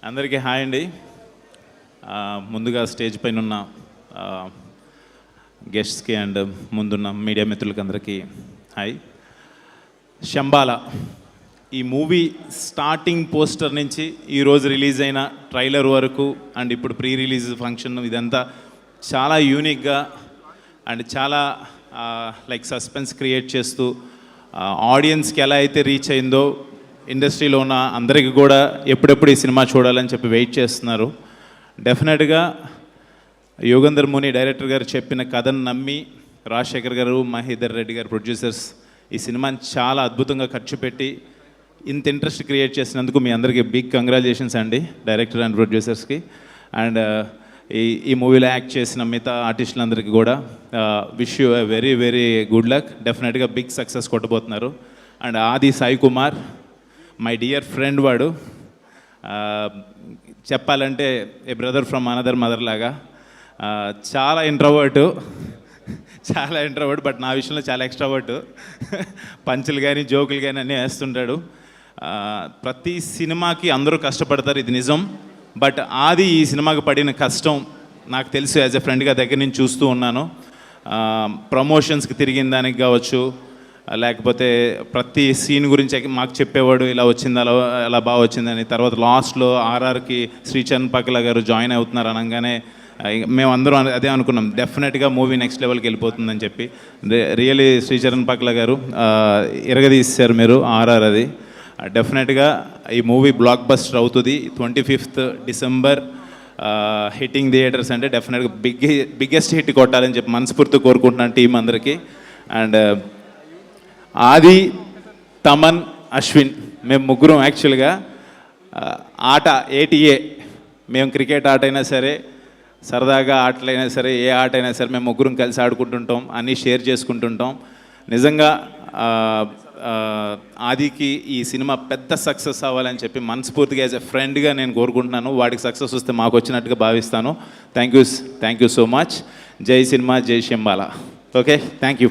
అందరికీ హాయ్ అండి. ముందుగా స్టేజ్ పైన ఉన్న గెస్ట్స్కి అండ్ ముందున్న మీడియా మిత్రులకి అందరికీ హాయ్. శంబాల ఈ మూవీ స్టార్టింగ్ పోస్టర్ నుంచి ఈరోజు రిలీజ్ అయిన ట్రైలర్ వరకు అండ్ ఇప్పుడు ప్రీ రిలీజ్ ఫంక్షన్ ఇదంతా చాలా యూనిక్గా అండ్ చాలా లైక్ సస్పెన్స్ క్రియేట్ చేస్తూ ఆడియన్స్కి ఎలా అయితే రీచ్ అయిందో ఇండస్ట్రీలో ఉన్న అందరికీ కూడా ఎప్పుడెప్పుడు ఈ సినిమా చూడాలని చెప్పి వెయిట్ చేస్తున్నారు. డెఫినెట్గా యోగేందర్ ముని డైరెక్టర్ గారు చెప్పిన కథను నమ్మి రాజశేఖర్ గారు, మహేందర్ రెడ్డి గారు ప్రొడ్యూసర్స్ ఈ సినిమాని చాలా అద్భుతంగా ఖర్చు పెట్టి ఇంత ఇంట్రెస్ట్ క్రియేట్ చేసినందుకు మీ అందరికీ బిగ్ కంగ్రాచులేషన్స్ అండి, డైరెక్టర్ అండ్ ప్రొడ్యూసర్స్కి. అండ్ ఈ మూవీలో యాక్ట్ చేసిన మిగతా ఆర్టిస్టులందరికీ కూడా wish you very very good luck. డెఫినెట్గా బిగ్ సక్సెస్ కొట్టబోతున్నారు. అండ్ ఆది Sai Kumar my dear friend, వాడు చెప్పాలంటే ఏ బ్రదర్ ఫ్రమ్ అనదర్ మదర్ లాగా. చాలా ఇంట్రోవర్ట్ బట్ నా విషయంలో చాలా ఎక్స్ట్రావర్ట్. పంచులు కానీ జోకులు కానీ అన్నీ వేస్తుంటాడు. ప్రతి సినిమాకి అందరూ కష్టపడతారు, ఇది నిజం. బట్ ఆది ఈ సినిమాకి పడిన కష్టం నాకు తెలుసు, యాజ్ ఎ ఫ్రెండ్గా దగ్గర నుంచి చూస్తూ ఉన్నాను. ప్రమోషన్స్కి తిరిగిన దానికి కావచ్చు, లేకపోతే ప్రతి సీన్ గురించి మాకు చెప్పేవాడు, ఇలా వచ్చింది అలా బాగా వచ్చిందని. తర్వాత లాస్ట్లో ఆర్ఆర్కి శ్రీచరణ్ పక్కల గారు జాయిన్ అవుతున్నారు అనగానే మేమందరం అదే అనుకున్నాం, డెఫినెట్గా మూవీ నెక్స్ట్ లెవెల్కి వెళ్ళిపోతుందని చెప్పి. రియలీ శ్రీచరణ్ పక్కల గారు ఎరగదీశారు మీరు ఆర్ఆర్. అది డెఫినెట్గా ఈ మూవీ బ్లాక్ బస్టర్ అవుతుంది. 25th డిసెంబర్ హిట్టింగ్ థియేటర్స్ అంటే డెఫినెట్గా బిగ్గెస్ట్ హిట్ కొట్టాలని చెప్పి మనస్ఫూర్తి కోరుకుంటున్నాను టీం అందరికీ. అండ్ ఆది, తమన్, అశ్విన్ మేము ముగ్గురం యాక్చువల్గా ఆట ఏటీఏ, మేము క్రికెట్ ఆట అయినా సరే, సరదాగా ఆటలైనా సరే, ఏ ఆట అయినా సరే మేము ముగ్గురం కలిసి ఆడుకుంటుంటాం, అన్నీ షేర్ చేసుకుంటుంటాం. నిజంగా ఆదికి ఈ సినిమా పెద్ద సక్సెస్ అవ్వాలని చెప్పి మనస్ఫూర్తిగా యాజ్ ఎ ఫ్రెండ్గా నేను కోరుకుంటున్నాను. వాడికి సక్సెస్ వస్తే మాకు వచ్చినట్టుగా భావిస్తాను. Thank you so much. జై సినిమా, జై శంబాల. Okay, thank you.